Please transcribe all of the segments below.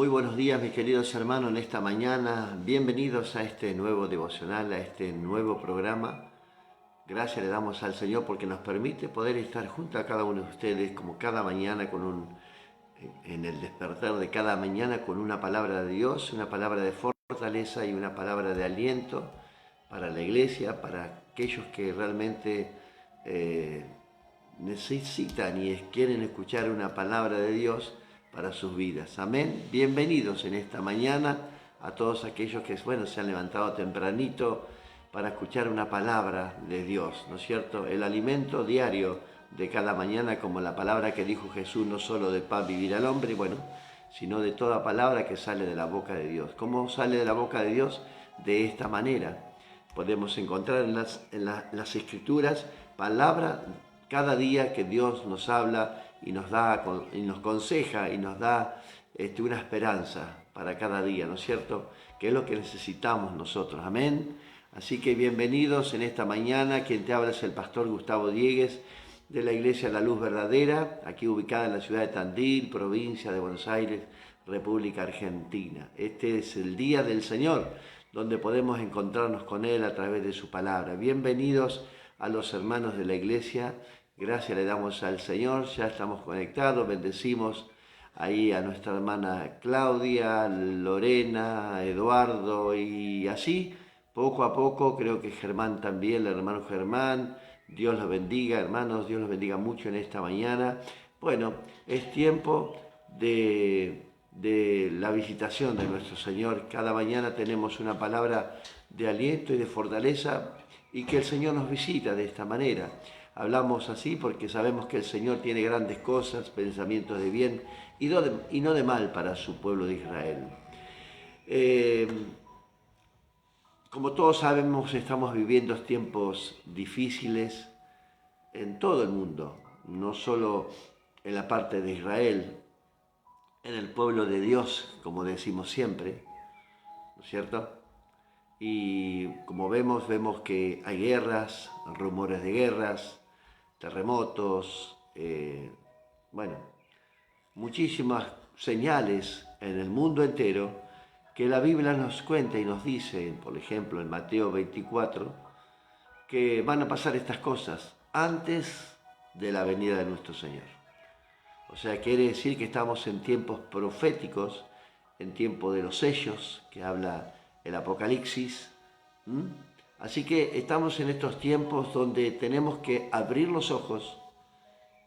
Muy buenos días, mis queridos hermanos, en esta mañana. Bienvenidos a este nuevo devocional, a este nuevo programa. Gracias le damos al Señor porque nos permite poder estar junto a cada uno de ustedes, como cada mañana, en el despertar de cada mañana, con una palabra de Dios, una palabra de fortaleza y una palabra de aliento para la iglesia, para aquellos que realmente necesitan y quieren escuchar una palabra de Dios para sus vidas. Amén. Bienvenidos en esta mañana a todos aquellos que, se han levantado tempranito para escuchar una palabra de Dios, ¿no es cierto? El alimento diario de cada mañana, como la palabra que dijo Jesús, no solo de pan vivirá el hombre, sino de toda palabra que sale de la boca de Dios. ¿Cómo sale de la boca de Dios? De esta manera. Podemos encontrar en las Escrituras palabras cada día que Dios nos habla y nos da y nos aconseja y nos da una esperanza para cada día, ¿no es cierto? Que es lo que necesitamos nosotros. Amén. Así que bienvenidos en esta mañana. Quien te habla es el pastor Gustavo Diegues de la Iglesia La Luz Verdadera, aquí ubicada en la ciudad de Tandil, provincia de Buenos Aires, República Argentina. Este es el día del Señor, donde podemos encontrarnos con Él a través de su palabra. Bienvenidos a los hermanos de la Iglesia. Gracias le damos al Señor, ya estamos conectados, bendecimos ahí a nuestra hermana Claudia, Lorena, Eduardo y así, poco a poco, creo que Germán también, el hermano Germán. Dios los bendiga, hermanos, Dios los bendiga mucho en esta mañana. Bueno, es tiempo de la visitación de nuestro Señor. Cada mañana tenemos una palabra de aliento y de fortaleza y que el Señor nos visita de esta manera. Hablamos así porque sabemos que el Señor tiene grandes cosas, pensamientos de bien y no de mal para su pueblo de Israel. Como todos sabemos, estamos viviendo tiempos difíciles en todo el mundo, no solo en la parte de Israel, en el pueblo de Dios, como decimos siempre, ¿no es cierto? Y como vemos que hay guerras, rumores de guerras, terremotos, muchísimas señales en el mundo entero que la Biblia nos cuenta y nos dice, por ejemplo, en Mateo 24, que van a pasar estas cosas antes de la venida de nuestro Señor. O sea, quiere decir que estamos en tiempos proféticos, en tiempo de los sellos, que habla el Apocalipsis. Así que estamos en estos tiempos donde tenemos que abrir los ojos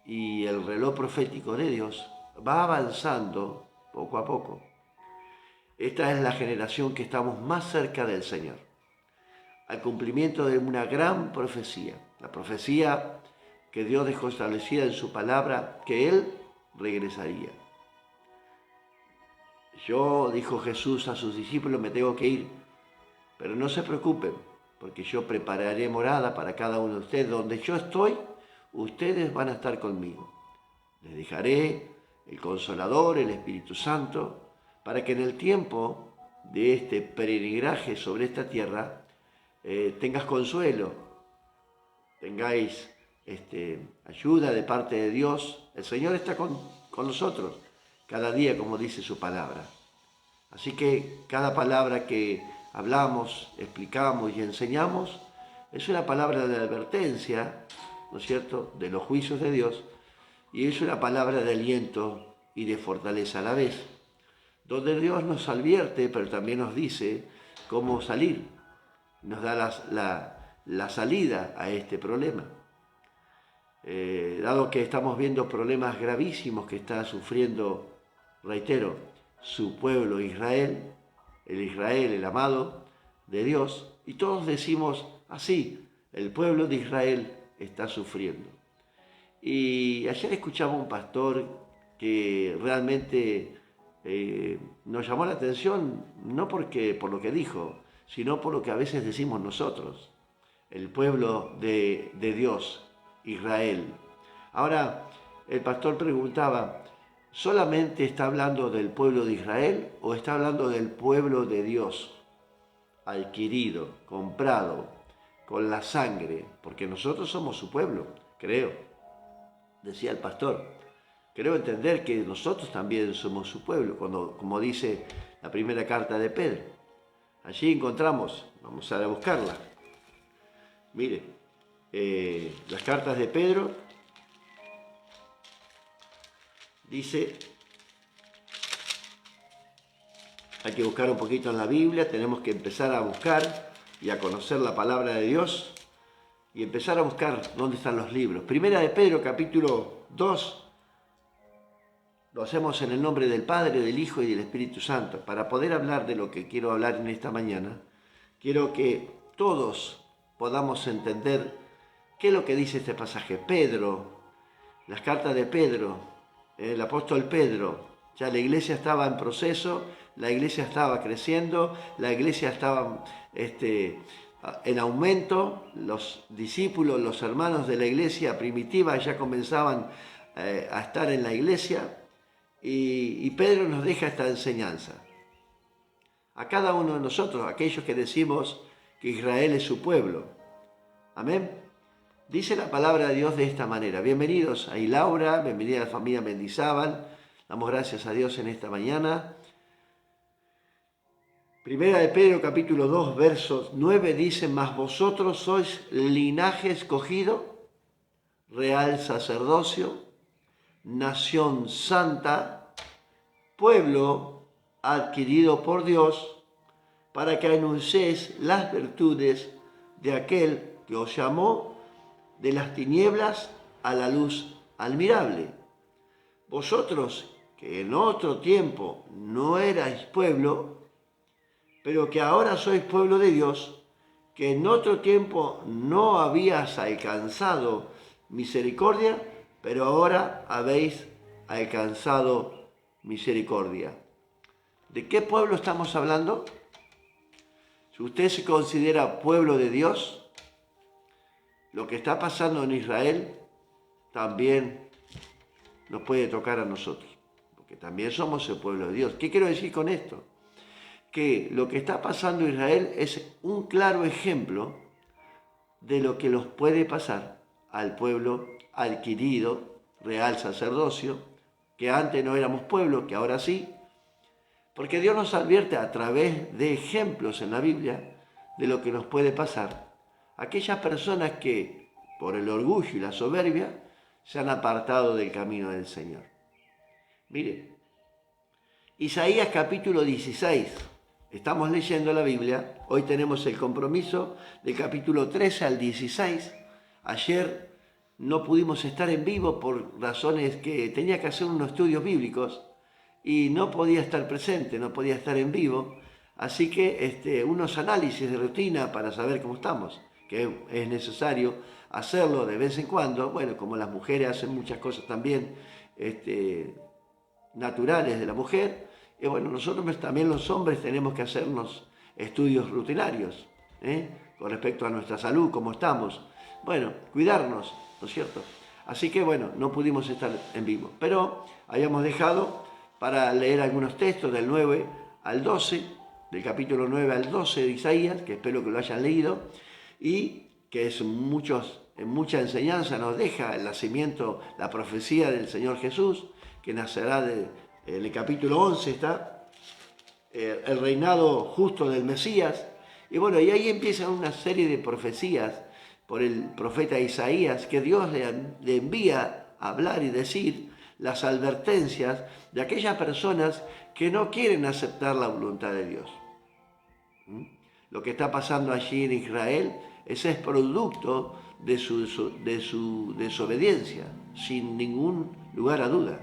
y el reloj profético de Dios va avanzando poco a poco. Esta es la generación que estamos más cerca del Señor, al cumplimiento de una gran profecía, la profecía que Dios dejó establecida en su palabra, que Él regresaría. Yo, dijo Jesús a sus discípulos, me tengo que ir, pero no se preocupen, porque yo prepararé morada para cada uno de ustedes. Donde yo estoy, ustedes van a estar conmigo. Les dejaré el Consolador, el Espíritu Santo, para que en el tiempo de este peregrinaje sobre esta tierra tengas consuelo, tengáis ayuda de parte de Dios. El Señor está con nosotros cada día, como dice su palabra. Así que cada palabra que hablamos, explicamos y enseñamos es una palabra de advertencia, ¿no es cierto?, de los juicios de Dios, y es una palabra de aliento y de fortaleza a la vez, donde Dios nos advierte, pero también nos dice cómo salir, nos da la salida a este problema. Dado que estamos viendo problemas gravísimos que está sufriendo, reitero, su pueblo Israel, el amado de Dios, y todos decimos así, el pueblo de Israel está sufriendo. Y ayer escuchaba un pastor que realmente nos llamó la atención, no por lo que dijo, sino por lo que a veces decimos nosotros, el pueblo de Dios, Israel. Ahora, el pastor preguntaba, ¿solamente está hablando del pueblo de Israel o está hablando del pueblo de Dios, adquirido, comprado, con la sangre? Porque nosotros somos su pueblo, creo, decía el pastor. Creo entender que nosotros también somos su pueblo, como dice la primera carta de Pedro. Allí encontramos, vamos a buscarla. Mire, las cartas de Pedro dice, hay que buscar un poquito en la Biblia, tenemos que empezar a buscar y a conocer la palabra de Dios y empezar a buscar dónde están los libros. Primera de Pedro, capítulo 2, lo hacemos en el nombre del Padre, del Hijo y del Espíritu Santo. Para poder hablar de lo que quiero hablar en esta mañana, quiero que todos podamos entender qué es lo que dice este pasaje. Pedro, las cartas de Pedro, el apóstol Pedro, ya la iglesia estaba en proceso, la iglesia estaba creciendo, la iglesia estaba en aumento, los discípulos, los hermanos de la iglesia primitiva ya comenzaban a estar en la iglesia y Pedro nos deja esta enseñanza. A cada uno de nosotros, aquellos que decimos que Israel es su pueblo. Amén. Dice la palabra de Dios de esta manera. Bienvenidos a Ilaura, bienvenida a la familia Mendizábal. Damos gracias a Dios en esta mañana. Primera de Pedro, capítulo 2, versos 9, dice, mas vosotros sois linaje escogido, real sacerdocio, nación santa, pueblo adquirido por Dios, para que anunciéis las virtudes de aquel que os llamó de las tinieblas a la luz admirable. Vosotros, que en otro tiempo no erais pueblo, pero que ahora sois pueblo de Dios, que en otro tiempo no habías alcanzado misericordia, pero ahora habéis alcanzado misericordia. ¿De qué pueblo estamos hablando? Si usted se considera pueblo de Dios, lo que está pasando en Israel también nos puede tocar a nosotros, porque también somos el pueblo de Dios. ¿Qué quiero decir con esto? Que lo que está pasando en Israel es un claro ejemplo de lo que nos puede pasar al pueblo adquirido, real sacerdocio, que antes no éramos pueblo, que ahora sí, porque Dios nos advierte a través de ejemplos en la Biblia de lo que nos puede pasar a aquellas personas que, por el orgullo y la soberbia, se han apartado del camino del Señor. Mire, Isaías capítulo 16, estamos leyendo la Biblia, hoy tenemos el compromiso del capítulo 13 al 16. Ayer no pudimos estar en vivo por razones que tenía que hacer unos estudios bíblicos y no podía estar presente, no podía estar en vivo, así que unos análisis de rutina para saber cómo estamos, que es necesario hacerlo de vez en cuando, bueno, como las mujeres hacen muchas cosas también naturales de la mujer, y bueno, nosotros también los hombres tenemos que hacernos estudios rutinarios, con respecto a nuestra salud, cómo estamos, bueno, cuidarnos, ¿no es cierto? Así que bueno, no pudimos estar en vivo, pero habíamos dejado para leer algunos textos del 9 al 12, del capítulo 9 al 12 de Isaías, que espero que lo hayan leído, y que es en mucha enseñanza nos deja el nacimiento, la profecía del Señor Jesús, que nacerá en el capítulo 11 está, el reinado justo del Mesías, y bueno, y ahí empiezan una serie de profecías por el profeta Isaías, que Dios le envía a hablar y decir las advertencias de aquellas personas que no quieren aceptar la voluntad de Dios. Lo que está pasando allí en Israel, ese es producto de su desobediencia, sin ningún lugar a duda.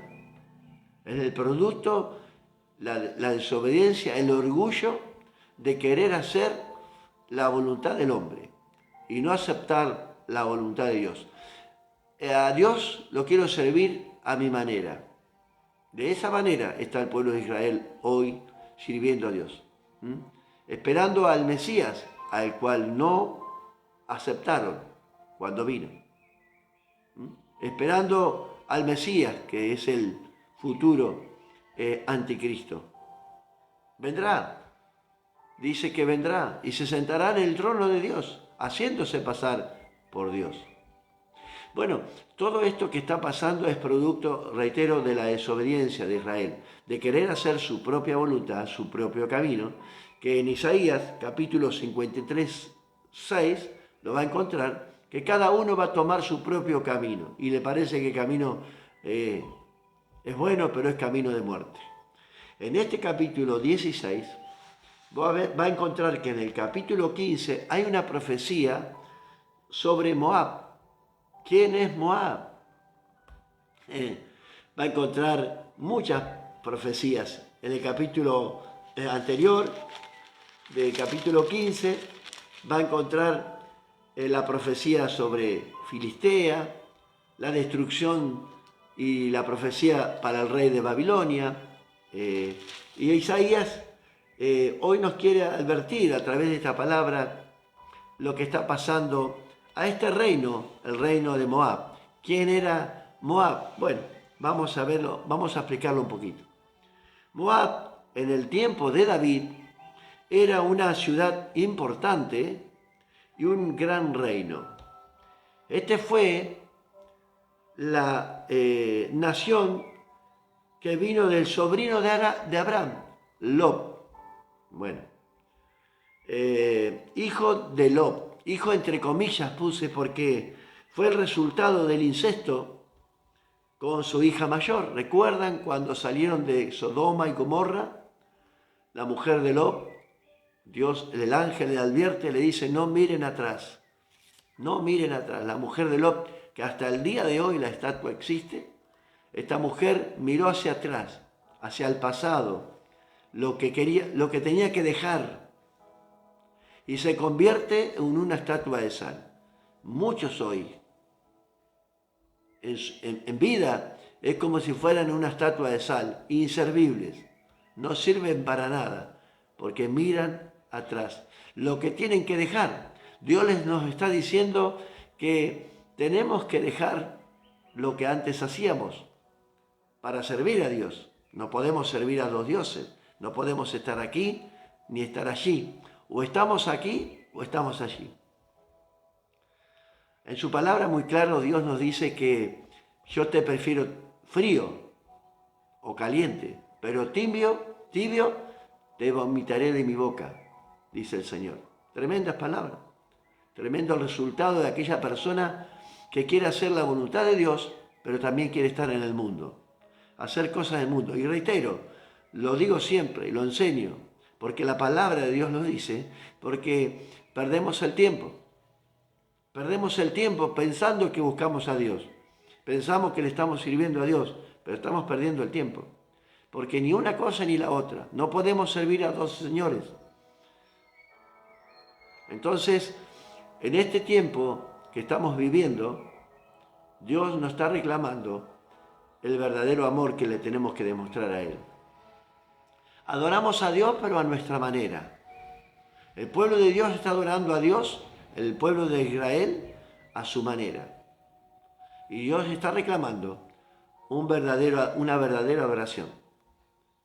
Es el producto, la desobediencia, el orgullo de querer hacer la voluntad del hombre y no aceptar la voluntad de Dios. A Dios lo quiero servir a mi manera. De esa manera está el pueblo de Israel hoy sirviendo a Dios. Esperando al Mesías, al cual no aceptaron cuando vino. Esperando al Mesías, que es el futuro anticristo. Vendrá, dice que vendrá y se sentará en el trono de Dios, haciéndose pasar por Dios. Bueno, todo esto que está pasando es producto, reitero, de la desobediencia de Israel, de querer hacer su propia voluntad, su propio camino, que en Isaías capítulo 53, 6 lo va a encontrar, que cada uno va a tomar su propio camino y le parece que el camino es bueno, pero es camino de muerte. En este capítulo 16 va a encontrar que en el capítulo 15 hay una profecía sobre Moab. ¿Quién es Moab? Va a encontrar muchas profecías. En el capítulo anterior, del capítulo 15, va a encontrar la profecía sobre Filistea, la destrucción y la profecía para el rey de Babilonia. Y Isaías hoy nos quiere advertir a través de esta palabra lo que está pasando a este reino, el reino de Moab. ¿Quién era Moab? Bueno, vamos a verlo, vamos a explicarlo un poquito. Moab, en el tiempo de David, era una ciudad importante y un gran reino. Este fue la nación que vino del sobrino de Abraham, Lot. Bueno, hijo de Lot, hijo entre comillas puse porque fue el resultado del incesto con su hija mayor. ¿Recuerdan cuando salieron de Sodoma y Gomorra? La mujer de Lot, Dios, el ángel le advierte, le dice, no miren atrás, no miren atrás. La mujer de Lot, que hasta el día de hoy la estatua existe, esta mujer miró hacia atrás, hacia el pasado, lo que tenía que dejar, y se convierte en una estatua de sal. Muchos hoy, en vida, es como si fueran una estatua de sal, inservibles, no sirven para nada, porque miran atrás. Lo que tienen que dejar, Dios nos está diciendo que tenemos que dejar lo que antes hacíamos para servir a Dios. No podemos servir a los dioses, no podemos estar aquí ni estar allí. O estamos aquí o estamos allí. En su palabra muy claro Dios nos dice que yo te prefiero frío o caliente, pero tibio te vomitaré de mi boca, dice el Señor. Tremendas palabras, tremendo resultado de aquella persona que quiere hacer la voluntad de Dios, pero también quiere estar en el mundo, hacer cosas del mundo. Y reitero, lo digo siempre y lo enseño, porque la palabra de Dios lo dice, porque perdemos el tiempo. Perdemos el tiempo pensando que buscamos a Dios. Pensamos que le estamos sirviendo a Dios, pero estamos perdiendo el tiempo. Porque ni una cosa ni la otra. No podemos servir a dos señores. Entonces, en este tiempo que estamos viviendo, Dios nos está reclamando el verdadero amor que le tenemos que demostrar a Él. Adoramos a Dios, pero a nuestra manera. El pueblo de Dios está adorando a Dios, el pueblo de Israel, a su manera. Y Dios está reclamando una verdadera adoración,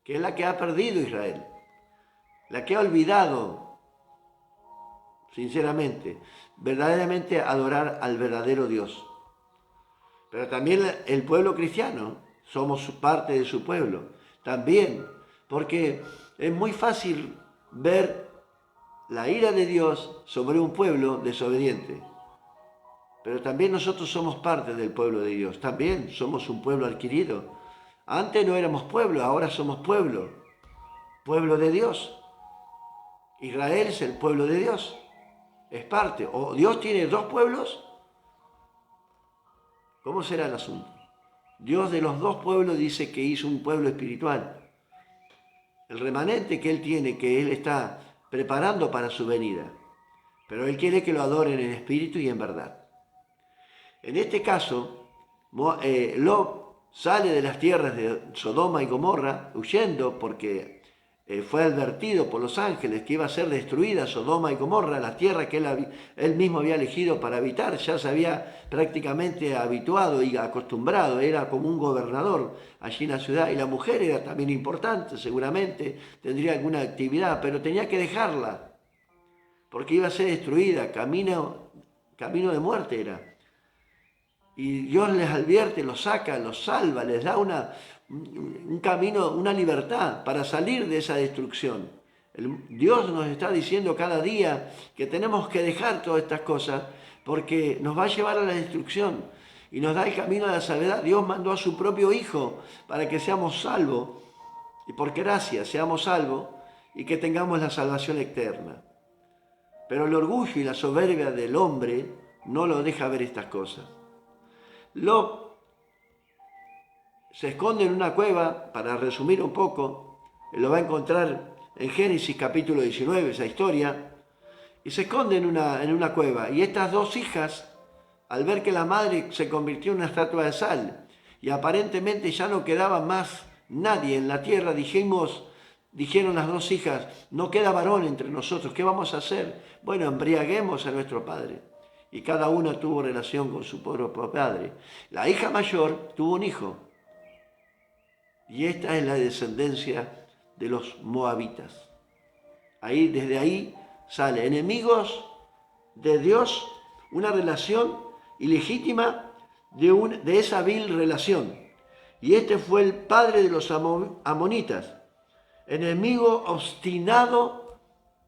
que es la que ha perdido Israel, la que ha olvidado, sinceramente, verdaderamente adorar al verdadero Dios. Pero también el pueblo cristiano, somos parte de su pueblo, también, porque es muy fácil ver la ira de Dios sobre un pueblo desobediente. Pero también nosotros somos parte del pueblo de Dios, también somos un pueblo adquirido. Antes no éramos pueblo, ahora somos pueblo de Dios. Israel es el pueblo de Dios, es parte. ¿O Dios tiene dos pueblos? ¿Cómo será el asunto? Dios de los dos pueblos dice que hizo un pueblo espiritual. El remanente que Él tiene, que Él está preparando para su venida. Pero Él quiere que lo adoren en espíritu y en verdad. En este caso, Lot sale de las tierras de Sodoma y Gomorra huyendo porque fue advertido por los ángeles que iba a ser destruida Sodoma y Gomorra, la tierra que él mismo había elegido para habitar. Ya se había prácticamente habituado y acostumbrado, era como un gobernador allí en la ciudad. Y la mujer era también importante, seguramente tendría alguna actividad, pero tenía que dejarla porque iba a ser destruida, camino de muerte era. Y Dios les advierte, los saca, los salva, les da un camino, una libertad para salir de esa destrucción. Dios nos está diciendo cada día que tenemos que dejar todas estas cosas porque nos va a llevar a la destrucción y nos da el camino a la salvedad. Dios mandó a su propio Hijo para que seamos salvos y por gracia seamos salvos y que tengamos la salvación eterna. Pero el orgullo y la soberbia del hombre no lo deja ver estas cosas. Lot se esconde en una cueva, para resumir un poco, lo va a encontrar en Génesis capítulo 19, esa historia, y se esconde en una cueva. Y estas dos hijas, al ver que la madre se convirtió en una estatua de sal, y aparentemente ya no quedaba más nadie en la tierra, dijeron las dos hijas, no queda varón entre nosotros, ¿qué vamos a hacer? Bueno, embriaguemos a nuestro padre. Y cada una tuvo relación con su propio padre. La hija mayor tuvo un hijo. Y esta es la descendencia de los moabitas. Desde ahí sale enemigos de Dios, una relación ilegítima de esa vil relación. Y este fue el padre de los amonitas, enemigo obstinado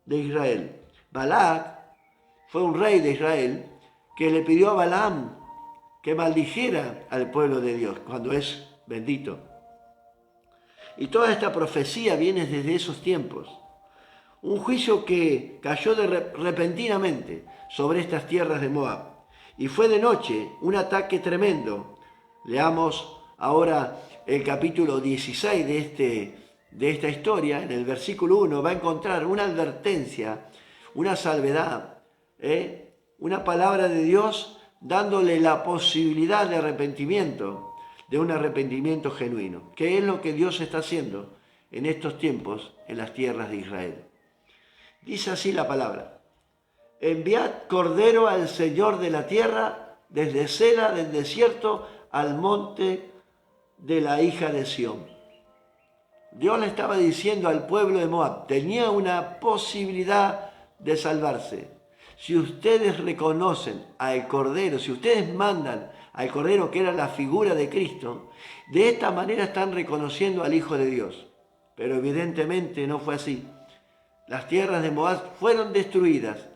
de Israel. Balac fue un rey de Israel que le pidió a Balaam que maldijera al pueblo de Dios cuando es bendito. Y toda esta profecía viene desde esos tiempos. Un juicio que cayó repentinamente sobre estas tierras de Moab. Y fue de noche, un ataque tremendo. Leamos ahora el capítulo 16 de esta historia. En el versículo 1 va a encontrar una advertencia, una salvedad, una palabra de Dios dándole la posibilidad de arrepentimiento, de un arrepentimiento genuino. ¿Qué es lo que Dios está haciendo en estos tiempos en las tierras de Israel? Dice así la palabra: enviad cordero al Señor de la tierra, desde Sela del desierto al monte de la hija de Sión. Dios le estaba diciendo al pueblo de Moab, tenía una posibilidad de salvarse. Si ustedes reconocen al cordero, si ustedes mandan al cordero que era la figura de Cristo, de esta manera están reconociendo al Hijo de Dios. Pero evidentemente no fue así. Las tierras de Moab fueron destruidas.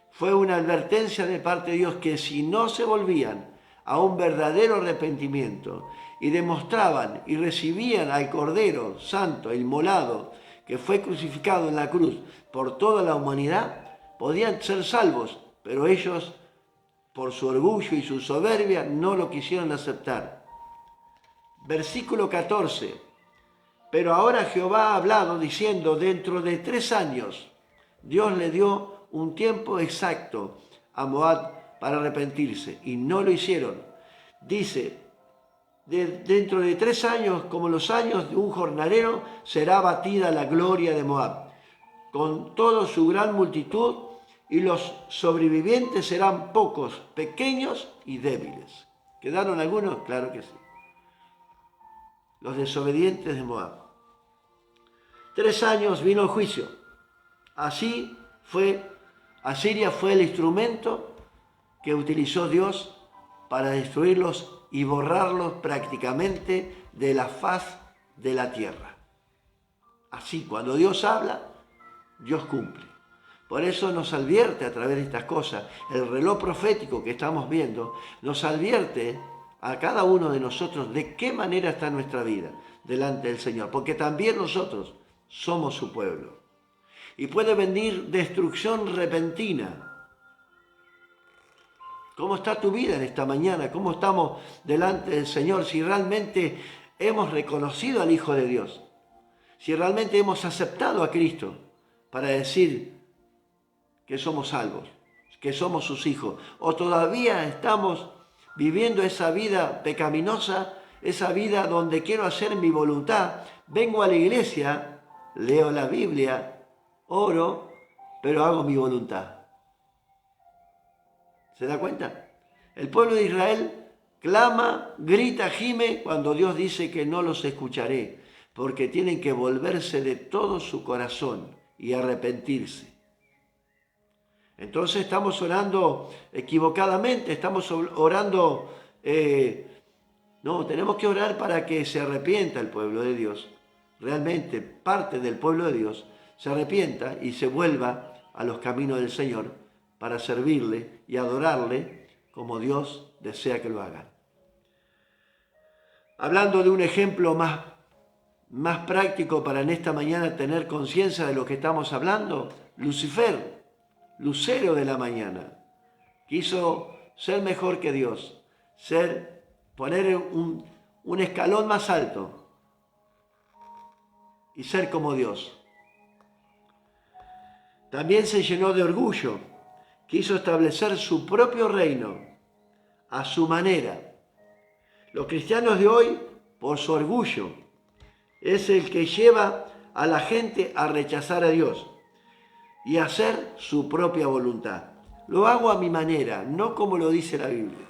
Fue una advertencia de parte de Dios que si no se volvían a un verdadero arrepentimiento y demostraban y recibían al Cordero Santo, inmolado, que fue crucificado en la cruz por toda la humanidad, podían ser salvos, pero ellos, por su orgullo y su soberbia, no lo quisieron aceptar. Versículo 14. Pero ahora Jehová ha hablado diciendo, dentro de 3 años, Dios le dio un tiempo exacto a Moab para arrepentirse, y no lo hicieron. Dice, dentro de 3 años, como los años de un jornalero, será abatida la gloria de Moab, con toda su gran multitud, y los sobrevivientes serán pocos, pequeños y débiles. ¿Quedaron algunos? Claro que sí. Los desobedientes de Moab. 3 años vino el juicio. Así fue, Asiria fue el instrumento que utilizó Dios para destruirlos y borrarlos prácticamente de la faz de la tierra. Así, cuando Dios habla, Dios cumple. Por eso nos advierte a través de estas cosas. El reloj profético que estamos viendo nos advierte a cada uno de nosotros de qué manera está nuestra vida delante del Señor. Porque también nosotros somos su pueblo. Y puede venir destrucción repentina. ¿Cómo está tu vida en esta mañana? ¿Cómo estamos delante del Señor? Si realmente hemos reconocido al Hijo de Dios. Si realmente hemos aceptado a Cristo para decir que somos salvos, que somos sus hijos, o todavía estamos viviendo esa vida pecaminosa, esa vida donde quiero hacer mi voluntad, vengo a la iglesia, leo la Biblia, oro, pero hago mi voluntad. ¿Se da cuenta? El pueblo de Israel clama, grita, gime cuando Dios dice que no los escucharé, porque tienen que volverse de todo su corazón y arrepentirse. Entonces estamos orando equivocadamente, estamos orando No, tenemos que orar para que se arrepienta el pueblo de Dios, realmente parte del pueblo de Dios, se arrepienta y se vuelva a los caminos del Señor para servirle y adorarle como Dios desea que lo hagan. Hablando de un ejemplo más práctico para en esta mañana tener conciencia de lo que estamos hablando, Lucifer, lucero de la mañana, quiso ser mejor que Dios, poner un escalón más alto y ser como Dios. También se llenó de orgullo, quiso establecer su propio reino a su manera. Los cristianos de hoy, por su orgullo, es el que lleva a la gente a rechazar a Dios y a hacer su propia voluntad. Lo hago a mi manera, no como lo dice la Biblia.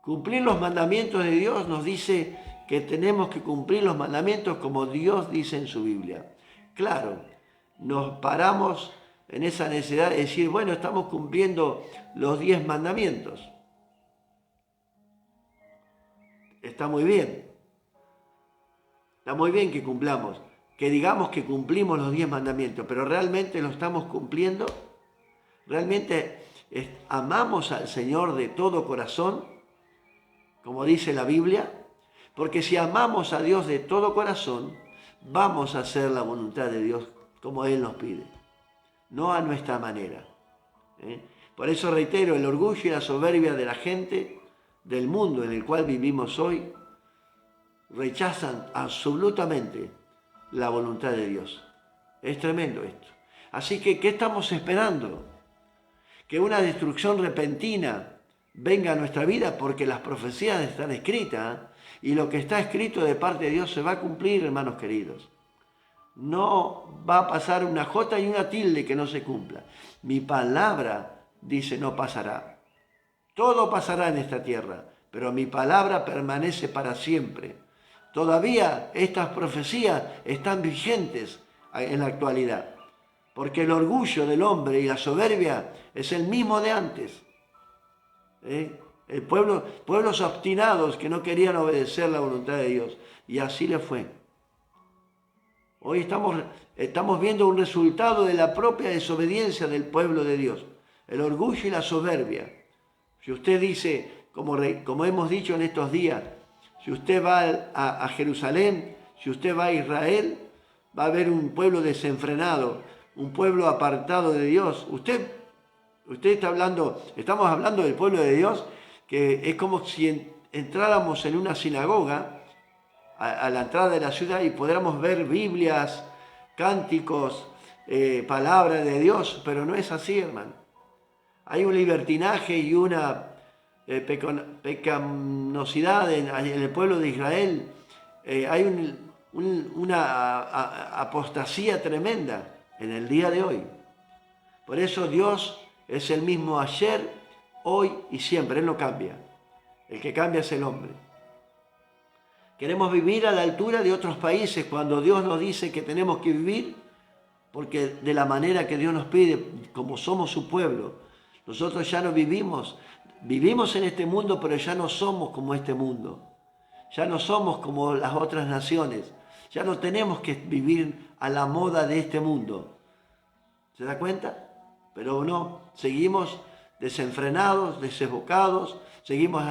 Cumplir los mandamientos de Dios nos dice que tenemos que cumplir los mandamientos como Dios dice en su Biblia. Claro, nos paramos en esa necesidad de decir, bueno, estamos cumpliendo los 10 mandamientos. Está muy bien. Está muy bien que cumplamos, que digamos que cumplimos los 10 mandamientos, pero ¿realmente lo estamos cumpliendo? ¿Realmente amamos al Señor de todo corazón, como dice la Biblia? Porque si amamos a Dios de todo corazón, vamos a hacer la voluntad de Dios como Él nos pide, no a nuestra manera. Por eso reitero, el orgullo y la soberbia de la gente del mundo en el cual vivimos hoy rechazan absolutamente la voluntad de Dios. Es tremendo esto. Así que, ¿qué estamos esperando? Que una destrucción repentina venga a nuestra vida, porque las profecías están escritas y lo que está escrito de parte de Dios se va a cumplir, hermanos queridos. No va a pasar una jota y una tilde que no se cumpla. Mi palabra, dice, no pasará. Todo pasará en esta tierra, pero mi palabra permanece para siempre. Todavía estas profecías están vigentes en la actualidad, porque el orgullo del hombre y la soberbia es el mismo de antes. Pueblos obstinados que no querían obedecer la voluntad de Dios, y así le fue. Hoy estamos viendo un resultado de la propia desobediencia del pueblo de Dios, el orgullo y la soberbia. Si usted dice, como hemos dicho en estos días, si usted va a Jerusalén, si usted va a Israel, va a ver un pueblo desenfrenado, un pueblo apartado de Dios. Estamos hablando del pueblo de Dios, que es como si entráramos en una sinagoga a la entrada de la ciudad y pudiéramos ver Biblias, cánticos, palabras de Dios, pero no es así, hermano. Hay un libertinaje y una pecaminosidad en el pueblo de Israel. Hay una apostasía tremenda en el día de hoy. Por eso Dios es el mismo ayer, hoy y siempre. Él no cambia. El que cambia es el hombre. Queremos vivir a la altura de otros países cuando Dios nos dice que tenemos que vivir porque de la manera que Dios nos pide, como somos su pueblo. Nosotros ya no vivimos en este mundo, pero ya no somos como este mundo. Ya no somos como las otras naciones. Ya no tenemos que vivir a la moda de este mundo. ¿Se da cuenta? Pero no, seguimos desenfrenados, desbocados, seguimos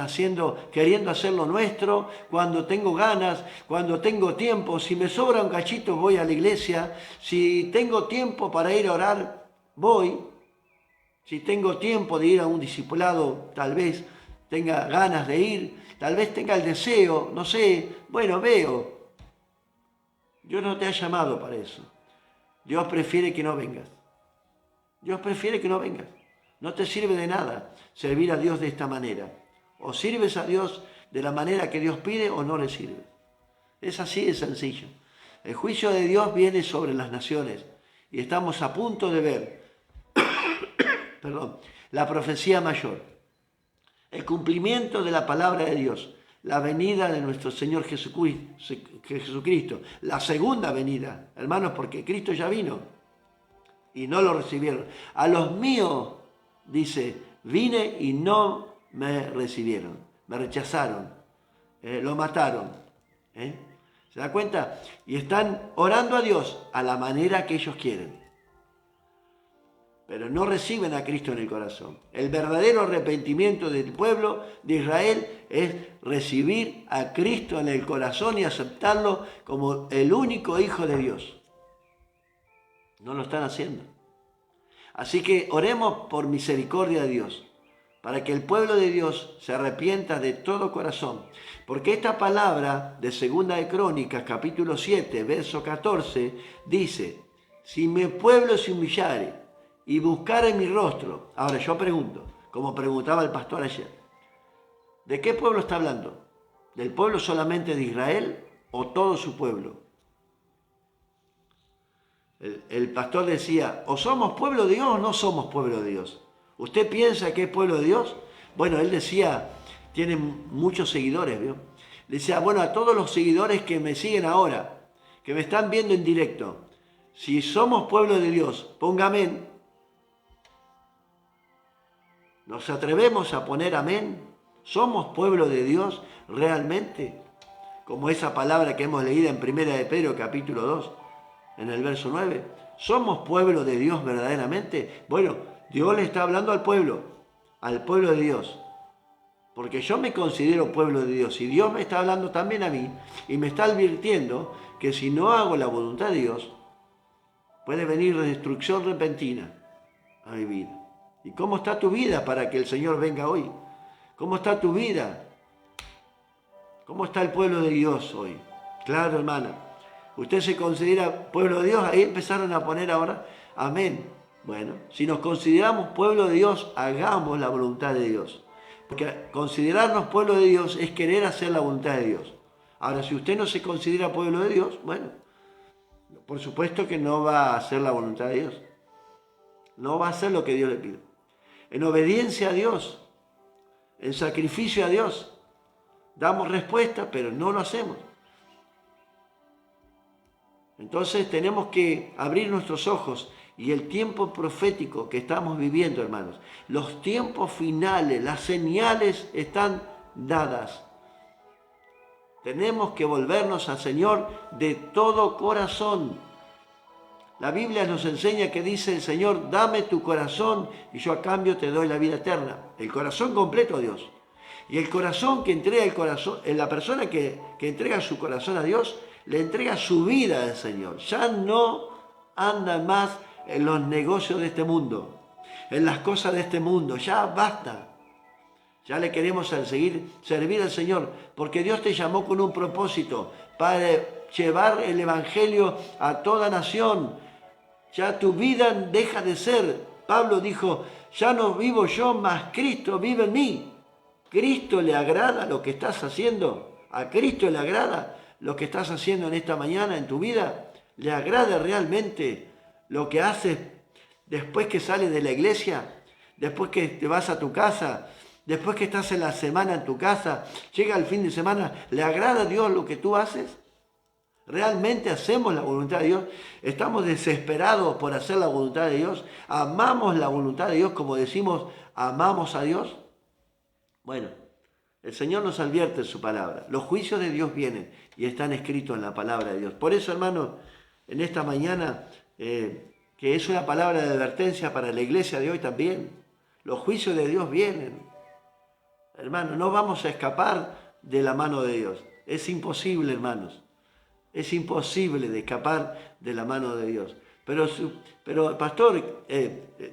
queriendo hacer lo nuestro, cuando tengo ganas, cuando tengo tiempo, si me sobra un cachito voy a la iglesia, si tengo tiempo para ir a orar, voy. Si tengo tiempo de ir a un discipulado, tal vez tenga ganas de ir, tal vez tenga el deseo, no sé, bueno, veo. Dios no te ha llamado para eso. Dios prefiere que no vengas. Dios prefiere que no vengas. No te sirve de nada servir a Dios de esta manera. O sirves a Dios de la manera que Dios pide o no le sirves. Es así de sencillo. El juicio de Dios viene sobre las naciones y estamos a punto de ver la profecía mayor, el cumplimiento de la palabra de Dios, la venida de nuestro Señor Jesucristo, la segunda venida, hermanos, porque Cristo ya vino y no lo recibieron. A los míos, dice, vine y no me recibieron, me rechazaron, lo mataron. ¿Se da cuenta? Y están orando a Dios a la manera que ellos quieren. Pero no reciben a Cristo en el corazón. El verdadero arrepentimiento del pueblo de Israel es recibir a Cristo en el corazón y aceptarlo como el único Hijo de Dios. No lo están haciendo. Así que oremos por misericordia de Dios, para que el pueblo de Dios se arrepienta de todo corazón. Porque esta palabra de Segunda de Crónicas, capítulo 7, verso 14, dice, si mi pueblo se humillare y buscare mi rostro. Ahora yo pregunto, como preguntaba el pastor ayer, ¿de qué pueblo está hablando? ¿Del pueblo solamente de Israel o todo su pueblo? El pastor decía, o somos pueblo de Dios o no somos pueblo de Dios. ¿Usted piensa que es pueblo de Dios? Bueno, él decía, tiene muchos seguidores, ¿vio? Decía, bueno, a todos los seguidores que me siguen ahora, que me están viendo en directo, si somos pueblo de Dios, ponga amén. ¿Nos atrevemos a poner amén? ¿Somos pueblo de Dios realmente? Como esa palabra que hemos leído en 1 de Pedro capítulo 2, en el verso 9. ¿Somos pueblo de Dios verdaderamente? Bueno, Dios le está hablando al pueblo de Dios. Porque yo me considero pueblo de Dios y Dios me está hablando también a mí y me está advirtiendo que si no hago la voluntad de Dios, puede venir destrucción repentina a mi vida. ¿Y cómo está tu vida para que el Señor venga hoy? ¿Cómo está tu vida? ¿Cómo está el pueblo de Dios hoy? Claro, hermana. ¿Usted se considera pueblo de Dios? Ahí empezaron a poner ahora, amén. Bueno, si nos consideramos pueblo de Dios, hagamos la voluntad de Dios. Porque considerarnos pueblo de Dios es querer hacer la voluntad de Dios. Ahora, si usted no se considera pueblo de Dios, bueno, por supuesto que no va a hacer la voluntad de Dios. No va a hacer lo que Dios le pide. En obediencia a Dios, en sacrificio a Dios, damos respuesta, pero no lo hacemos. Entonces tenemos que abrir nuestros ojos y el tiempo profético que estamos viviendo, hermanos, los tiempos finales, las señales están dadas. Tenemos que volvernos al Señor de todo corazón. La Biblia nos enseña que dice el Señor, dame tu corazón y yo a cambio te doy la vida eterna. El corazón completo a Dios. Y el corazón que entrega el corazón, la persona que entrega su corazón a Dios, le entrega su vida al Señor. Ya no anda más en los negocios de este mundo, en las cosas de este mundo. Ya basta. Ya le queremos servir al Señor, porque Dios te llamó con un propósito, para llevar el Evangelio a toda nación. Ya tu vida deja de ser. Pablo dijo, ya no vivo yo, mas Cristo vive en mí. ¿Cristo le agrada lo que estás haciendo? ¿A Cristo le agrada lo que estás haciendo en esta mañana en tu vida? ¿Le agrada realmente lo que haces después que sales de la iglesia? Después que te vas a tu casa, después que estás en la semana en tu casa, llega el fin de semana, ¿le agrada a Dios lo que tú haces? ¿Realmente hacemos la voluntad de Dios? ¿Estamos desesperados por hacer la voluntad de Dios? ¿Amamos la voluntad de Dios como decimos amamos a Dios? Bueno, el Señor nos advierte en su palabra. Los juicios de Dios vienen y están escritos en la palabra de Dios. Por eso, hermano, en esta mañana, que es una palabra de advertencia para la iglesia de hoy también, los juicios de Dios vienen. Hermano, no vamos a escapar de la mano de Dios. Es imposible, hermanos. Es imposible de escapar de la mano de Dios. Pero pastor,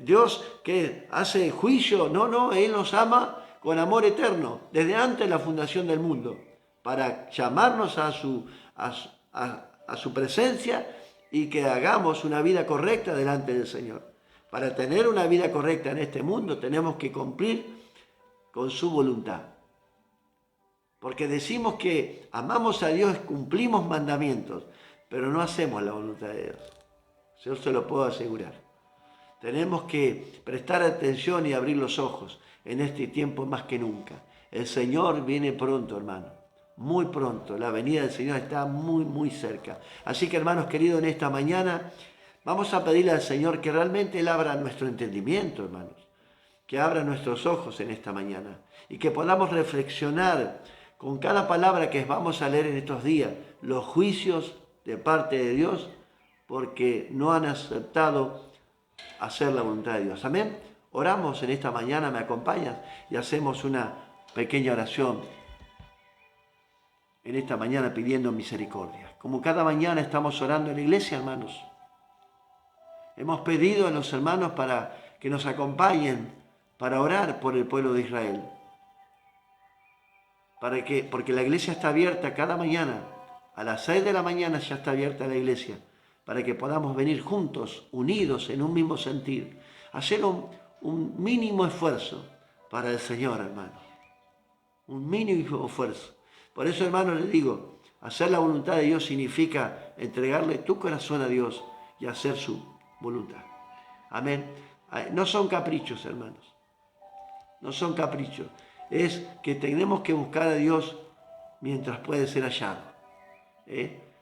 Dios que hace juicio, no, Él nos ama con amor eterno, desde antes de la fundación del mundo, para llamarnos a su presencia y que hagamos una vida correcta delante del Señor. Para tener una vida correcta en este mundo tenemos que cumplir con su voluntad. Porque decimos que amamos a Dios, cumplimos mandamientos, pero no hacemos la voluntad de Dios. Yo se lo puedo asegurar. Tenemos que prestar atención y abrir los ojos en este tiempo más que nunca. El Señor viene pronto, hermano, muy pronto. La venida del Señor está muy, muy cerca. Así que, hermanos queridos, en esta mañana vamos a pedirle al Señor que realmente Él abra nuestro entendimiento, hermanos. que abra nuestros ojos en esta mañana y que podamos reflexionar con cada palabra que vamos a leer en estos días, los juicios de parte de Dios, porque no han aceptado hacer la voluntad de Dios. Amén. Oramos en esta mañana, ¿me acompañas? Y hacemos una pequeña oración en esta mañana pidiendo misericordia. Como cada mañana estamos orando en la iglesia, hermanos. Hemos pedido a los hermanos para que nos acompañen para orar por el pueblo de Israel. Porque la iglesia está abierta cada mañana. A las 6 de la mañana ya está abierta la iglesia. Para que podamos venir juntos, unidos en un mismo sentir. Hacer un mínimo esfuerzo para el Señor, hermano. Un mínimo esfuerzo. Por eso, hermano, les digo, hacer la voluntad de Dios significa entregarle tu corazón a Dios y hacer su voluntad. Amén. No son caprichos, hermanos. No son caprichos. Es que tenemos que buscar a Dios mientras puede ser hallado.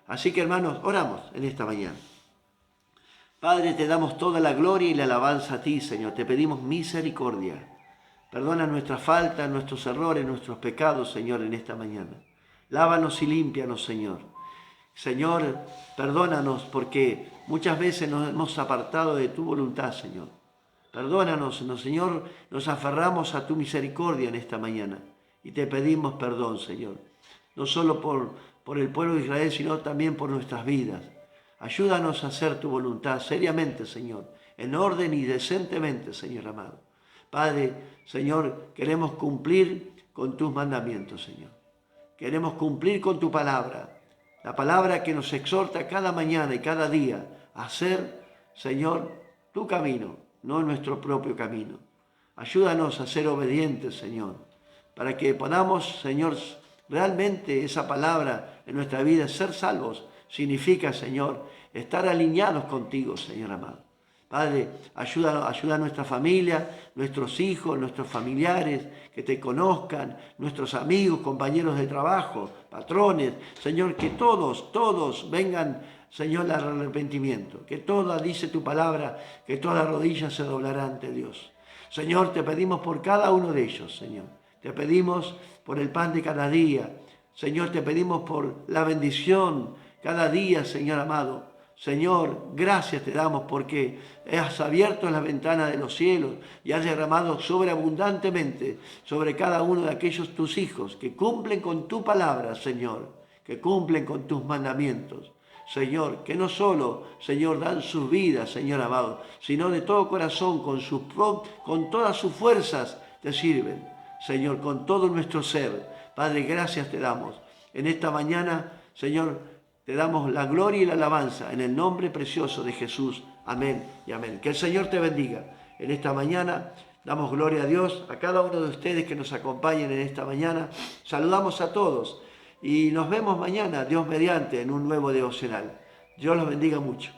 Así que, hermanos, oramos en esta mañana. Padre, te damos toda la gloria y la alabanza a ti, Señor. Te pedimos misericordia. Perdona nuestras faltas, nuestros errores, nuestros pecados, Señor, en esta mañana. Lávanos y límpianos, Señor. Señor, perdónanos porque muchas veces nos hemos apartado de tu voluntad, Señor. Perdónanos, Señor, nos aferramos a tu misericordia en esta mañana y te pedimos perdón, Señor. No solo por el pueblo de Israel, sino también por nuestras vidas. Ayúdanos a hacer tu voluntad seriamente, Señor, en orden y decentemente, Señor amado. Padre, Señor, queremos cumplir con tus mandamientos, Señor. Queremos cumplir con tu palabra, la palabra que nos exhorta cada mañana y cada día a hacer, Señor, tu camino, no nuestro propio camino. Ayúdanos a ser obedientes, Señor, para que podamos, Señor, realmente esa palabra en nuestra vida, ser salvos, significa, Señor, estar alineados contigo, Señor amado. Padre, ayuda a nuestra familia, nuestros hijos, nuestros familiares, que te conozcan, nuestros amigos, compañeros de trabajo, patrones. Señor, que todos vengan, Señor, al arrepentimiento. Que toda, dice tu palabra, que toda rodilla se doblará ante Dios. Señor, te pedimos por cada uno de ellos, Señor. Te pedimos por el pan de cada día. Señor, te pedimos por la bendición cada día, Señor amado. Señor, gracias te damos porque has abierto las ventanas de los cielos y has derramado sobreabundantemente sobre cada uno de aquellos tus hijos que cumplen con tu palabra, Señor, que cumplen con tus mandamientos. Señor, que no solo, Señor, dan sus vidas, Señor amado, sino de todo corazón, con todas sus fuerzas te sirven. Señor, con todo nuestro ser. Padre, gracias te damos. En esta mañana, Señor, te damos la gloria y la alabanza en el nombre precioso de Jesús. Amén y amén. Que el Señor te bendiga. En esta mañana damos gloria a Dios, a cada uno de ustedes que nos acompañen en esta mañana. Saludamos a todos y nos vemos mañana, Dios mediante, en un nuevo devocional. Dios los bendiga mucho.